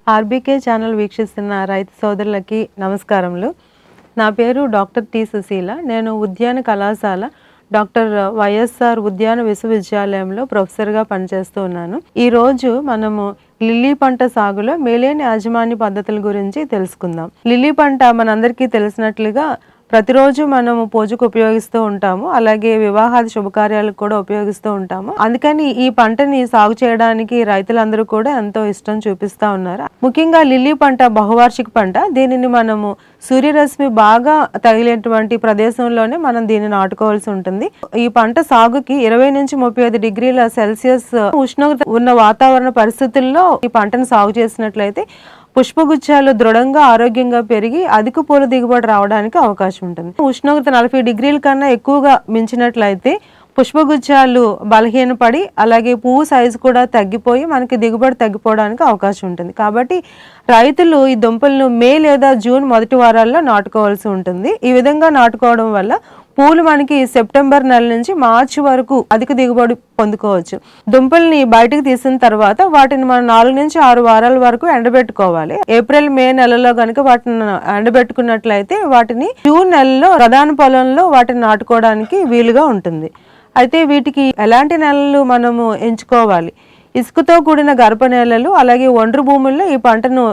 RBK channel వీక్షిస్తున్న రైతు సోదరులకి నమస్కారములు. నా పేరు డాక్టర్ టి సుశీల. నేను ఉద్యాన కళాశాల డాక్టర్ వైఎస్ఆర్ ఉద్యాన విశ్వవిద్యాలయంలో ప్రొఫెసర్గా పనిచేస్తూ ఉన్నాను. ఈరోజు మనము లిల్లీ పంట సాగులో మేలైన యాజమాన్య పద్ధతుల గురించి తెలుసుకుందాం. లిల్లీ పంట మనందరికీ తెలిసినట్లుగా ప్రతిరోజు మనము పూజకు ఉపయోగిస్తూ ఉంటాము, అలాగే వివాహాది శుభకార్యాలకు కూడా ఉపయోగిస్తూ ఉంటాము. అందుకని ఈ పంటని సాగు చేయడానికి రైతులందరూ కూడా ఎంతో ఇష్టం చూపిస్తూ ఉన్నారు. ముఖ్యంగా లిల్లీ పంట బహువార్షిక పంట. దీనిని మనము సూర్యరశ్మి బాగా తగిలేటువంటి ప్రదేశంలోనే మనం దీన్ని నాటుకోవాల్సి ఉంటుంది. ఈ పంట సాగుకి 20 నుంచి 35 డిగ్రీల సెల్సియస్ ఉష్ణోగ్రత ఉన్న వాతావరణ పరిస్థితుల్లో ఈ పంటను సాగు చేసినట్లయితే పుష్పగుచ్చాలు దృఢంగా ఆరోగ్యంగా పెరిగి అధిక పూల దిగుబడి రావడానికి అవకాశం ఉంటుంది. ఉష్ణోగ్రత 40 డిగ్రీల కన్నా ఎక్కువగా మించినట్లయితే పుష్పగుచ్చాలు బలహీనపడి అలాగే పువ్వు సైజు కూడా తగ్గిపోయి మనకి దిగుబడి తగ్గిపోవడానికి అవకాశం ఉంటుంది. కాబట్టి రైతులు ఈ దుంపలను మే లేదా జూన్ మొదటి వారాల్లో నాటుకోవాల్సి ఉంటుంది. ఈ విధంగా నాటుకోవడం వల్ల పూలు మనకి సెప్టెంబర్ నెల నుంచి మార్చి వరకు అధిక దిగుబడి పొందుకోవచ్చు. దుంపల్ని బయటకు తీసిన తర్వాత వాటిని మనం 4 నుంచి 6 వారాల వరకు ఎండబెట్టుకోవాలి. ఏప్రిల్ మే నెలలో కనుక వాటిని ఎండబెట్టుకున్నట్లయితే వాటిని జూన్ నెలలో ప్రధాన పొలంలో వాటిని నాటుకోవడానికి వీలుగా ఉంటుంది. అయితే వీటికి ఎలాంటి నెలలు మనము ఎంచుకోవాలి? ఇసుకతో కూడిన గర్భ నేలలు, అలాగే ఒండ్రు భూముల్లో ఈ పంటను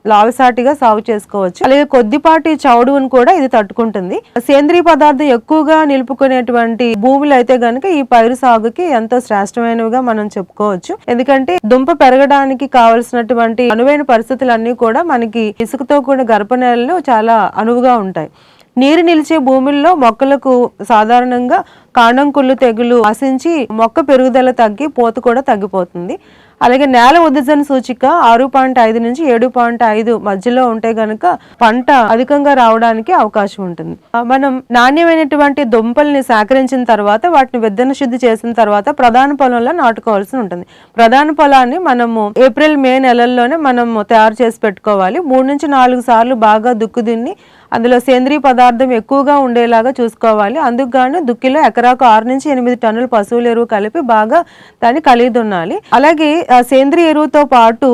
లావసాటిగా సాగు చేసుకోవచ్చు. అలాగే కొద్దిపాటి చౌడును కూడా ఇది తట్టుకుంటుంది. సేంద్రీయ పదార్థం ఎక్కువగా నిలుపుకునేటువంటి భూములు అయితే గనుక ఈ పైరు సాగుకి ఎంతో శ్రేష్టమైనవిగా మనం చెప్పుకోవచ్చు. ఎందుకంటే దుంప పెరగడానికి కావలసినటువంటి అనువైన పరిస్థితులన్నీ కూడా మనకి ఇసుకతో కూడిన గర్భ నేలలు చాలా అనువుగా ఉంటాయి. నీరు నిలిచే భూముల్లో మొక్కలకు సాధారణంగా కాండం కుళ్ళు తెగులు ఆశించి మొక్క పెరుగుదల తగ్గి పోత కూడా తగ్గిపోతుంది. అలాగే నేల ఉదజన సూచిక 6.5 నుంచి 7.5 మధ్యలో ఉంటే గనుక పంట అధికంగా రావడానికి అవకాశం ఉంటుంది. మనం నాణ్యమైనటువంటి దుంపల్ని సేకరించిన తర్వాత వాటిని విత్తన శుద్ధి చేసిన తర్వాత ప్రధాన పొలంలో నాటుకోవాల్సి ఉంటుంది. ప్రధాన పొలాన్ని మనము ఏప్రిల్ మే నెలల్లోనే మనము తయారు చేసి పెట్టుకోవాలి. 3 నుంచి 4 సార్లు బాగా దుక్కు దున్ని అందులో సేంద్రీయ పదార్థం ఎక్కువగా ఉండేలాగా చూసుకోవాలి. అందుకు గాను దుక్కిలో ఎకరాకు 6 నుంచి 8 టన్నుల పశువుల ఎరువు కలిపి బాగా దాన్ని కలిగి దున్నాలి. అలాగే సేంద్రీయ ఎరువుతో పాటు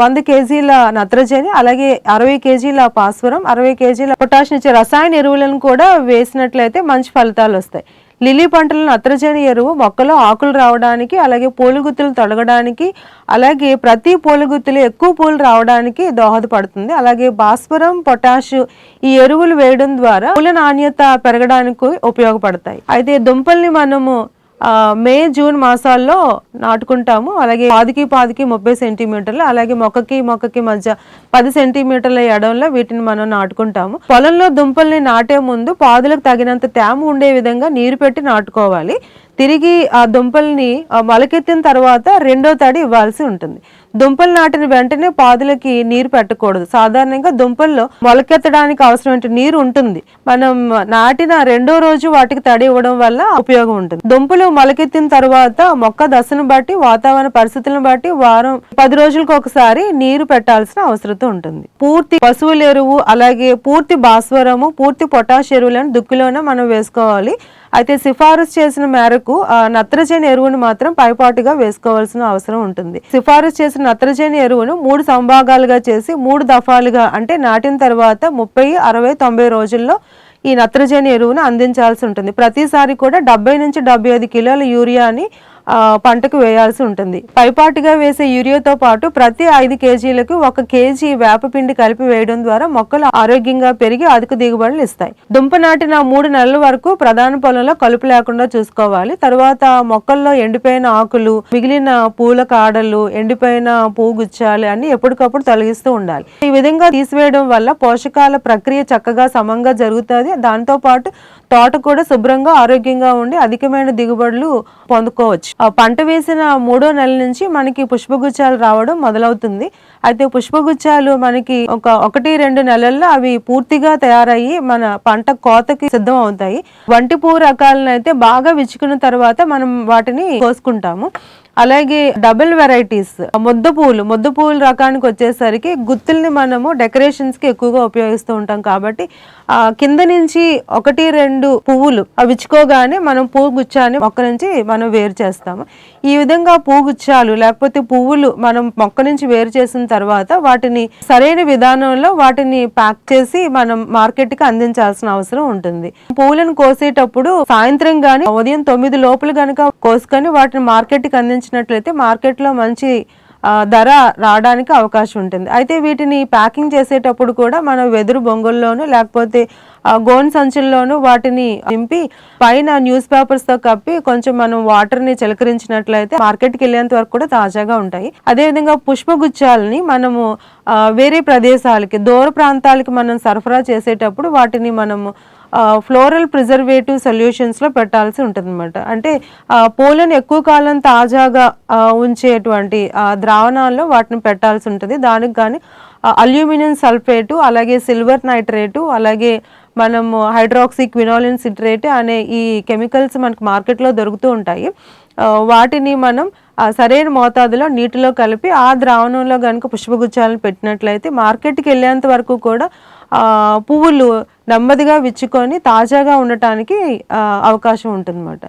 100 కేజీల నత్రజని, అలాగే 60 కేజీల భాస్వరం, 60 కేజీల పొటాషియం ఇచ్చే రసాయన ఎరువులను కూడా వేసినట్లయితే మంచి ఫలితాలు వస్తాయి. లిల్లీ పంటలో నత్రజని ఎరువు మొక్కలో ఆకులు రావడానికి, అలాగే పూలగుత్తులు తొలగడానికి, అలాగే ప్రతి పూలగుత్తులు ఎక్కువ పూలు రావడానికి దోహదపడుతుంది. అలాగే భాస్వరం, పొటాష్ ఈ ఎరువులు వేయడం ద్వారా పూల నాణ్యత పెరగడానికి ఉపయోగపడతాయి. అయితే దుంపల్ని మనము మే జూన్ మాసాల్లో నాటుకుంటాము. అలాగే పాదికి 30 సెంటీమీటర్లు, అలాగే మొక్కకి మధ్య 10 సెంటీమీటర్ల ఎడంలో వీటిని మనం నాటుకుంటాము. పొలంలో దుంపల్ని నాటే ముందు పాదులకు తగినంత తేమ ఉండే విధంగా నీరు పెట్టి నాటుకోవాలి. తిరిగి ఆ దుంపల్ని మొలకెత్తిన తర్వాత 2వ తడి ఇవ్వాల్సి ఉంటుంది. దుంపలు నాటిన వెంటనే పాదులకి నీరు పెట్టకూడదు. సాధారణంగా దుంపల్లో మొలకెత్తడానికి అవసరమైన నీరు ఉంటుంది. మనం నాటిన 2వ రోజు వాటికి తడి ఇవ్వడం వల్ల ఉపయోగం ఉంటుంది. దుంపలు మొలకెత్తిన తర్వాత మొక్క దశను బట్టి, వాతావరణ పరిస్థితులను బట్టి వారం 10 రోజులకు ఒకసారి నీరు పెట్టాల్సిన అవసరం ఉంటుంది. పూర్తి పశువుల ఎరువు, అలాగే పూర్తి భాస్వరము, పూర్తి పొటాష్ ఎరువులను దుక్కిలోనే మనం వేసుకోవాలి. అయితే సిఫారసు చేసిన మేరకు నత్రజని ఎరువును మాత్రం పైపాటుగా వేసుకోవాల్సిన అవసరం ఉంటుంది. సిఫారసు చేసిన నత్రజని ఎరువును 3 సంభాగాలుగా చేసి 3 దఫాలుగా, అంటే నాటిన తర్వాత 30, 60, 90 రోజుల్లో ఈ నత్రజని ఎరువును అందించాల్సి ఉంటుంది. ప్రతిసారి కూడా 70 నుంచి 75 కిలోల యూరియాని పంటకు వేయాల్సి ఉంటుంది. పైపాటుగా వేసే యూరియాతో పాటు ప్రతి 5 కేజీలకు 1 కేజీ వేపపిండి కలిపి వేయడం ద్వారా మొక్కలు ఆరోగ్యంగా పెరిగి అధిక దిగుబడులు ఇస్తాయి. దుంప నాటిన 3 నెలల వరకు ప్రధాన పొలంలో కలుపు లేకుండా చూసుకోవాలి. తర్వాత మొక్కల్లో ఎండిపోయిన ఆకులు, మిగిలిన పూల కాడలు, ఎండిపోయిన పువ్వు గుచ్చాలు అన్ని ఎప్పటికప్పుడు తొలగిస్తూ ఉండాలి. ఈ విధంగా తీసివేయడం వల్ల పోషకాల ప్రక్రియ చక్కగా సమంగా జరుగుతుంది. దాంతో పాటు తోట కూడా శుభ్రంగా ఆరోగ్యంగా ఉండి అధికమైన దిగుబడులు పొందుకోవచ్చు. పంట వేసిన 3వ నెల నుంచి మనకి పుష్పగుచ్చాలు రావడం మొదలవుతుంది. అయితే పుష్పగుచ్చాలు మనకి 1-2 నెలల్లో అవి పూర్తిగా తయారయ్యి మన పంట కోతకి సిద్ధం అవుతాయి. వంటి పువ్వు రకాలను అయితే బాగా విచ్చుకున్న తర్వాత మనం వాటిని కోసుకుంటాము. అలాగే డబుల్ వెరైటీస్ ముద్ద పువ్వులు రకానికి వచ్చేసరికి గుత్తుల్ని మనము డెకరేషన్స్ కి ఎక్కువగా ఉపయోగిస్తూ ఉంటాం కాబట్టి కింద నుంచి 1-2 పువ్వులు విచ్చుకోగానే మనం పువ్వు గుచ్చాన్ని మొక్క నుంచి మనం వేరు చేస్తాము. ఈ విధంగా పువ్వు గుచ్చాలు లేకపోతే పువ్వులు మనం మొక్క నుంచి వేరు చేసిన తర్వాత వాటిని సరైన విధానంలో వాటిని ప్యాక్ చేసి మనం మార్కెట్ కి అందించాల్సిన అవసరం ఉంటుంది. పువ్వులను కోసేటప్పుడు సాయంత్రం గాని ఉదయం 9 లోపల గనక కోసుకొని వాటిని మార్కెట్ కి అందించినట్లయితే మార్కెట్ లో మంచి ధర రావడానికి అవకాశం ఉంటుంది. అయితే వీటిని ప్యాకింగ్ చేసేటప్పుడు కూడా మనం వెదురు బొంగుల్లోనూ లేకపోతే గోను సంచుల్లోనూ వాటిని నింపి పైన న్యూస్ పేపర్స్ తో కప్పి కొంచెం మనం వాటర్ ని చిలకరించినట్లయితే మార్కెట్కి వెళ్ళేంత వరకు కూడా తాజాగా ఉంటాయి. అదేవిధంగా పుష్పగుచ్చాలని మనము వేరే ప్రదేశాలకి దూర ప్రాంతాలకి మనం సరఫరా చేసేటప్పుడు వాటిని మనము ఫ్లోరల్ ప్రిజర్వేటివ్ సొల్యూషన్స్ లో పెట్టాల్సి ఉంటుంది అనమాట. అంటే పూలను ఎక్కువ కాలం తాజాగా ఉంచేటువంటి ద్రావణాల్లో వాటిని పెట్టాల్సి ఉంటుంది. దానికి కానీ అల్యూమినియం సల్ఫేటు, అలాగే సిల్వర్ నైట్రేటు, అలాగే మనము హైడ్రాక్సీ క్వినోలిన్ సిట్రేట్ అనే ఈ కెమికల్స్ మనకు మార్కెట్లో దొరుకుతూ ఉంటాయి. వాటిని మనం సరైన మోతాదులో నీటిలో కలిపి ఆ ద్రావణంలో కనుక పుష్పగుచ్చాలను పెట్టినట్లయితే మార్కెట్కి వెళ్ళేంత వరకు కూడా పువ్వులు నెమ్మదిగా విచ్చుకొని తాజాగా ఉండటానికి అవకాశం ఉంటుందన్నమాట.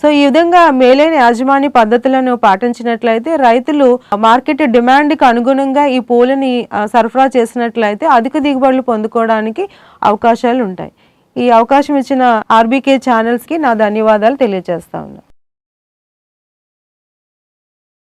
సో ఈ విధంగా మేలైన యాజమాన్య పద్ధతులను పాటించినట్లయితే రైతులు మార్కెట్ డిమాండ్కి అనుగుణంగా ఈ పూలని సరఫరా చేసినట్లయితే అధిక దిగుబడులు పొందుకోవడానికి అవకాశాలు ఉంటాయి. ఈ అవకాశం ఇచ్చిన ఆర్బీకే ఛానల్స్కి నా ధన్యవాదాలు తెలియజేస్తా ఉన్నాను.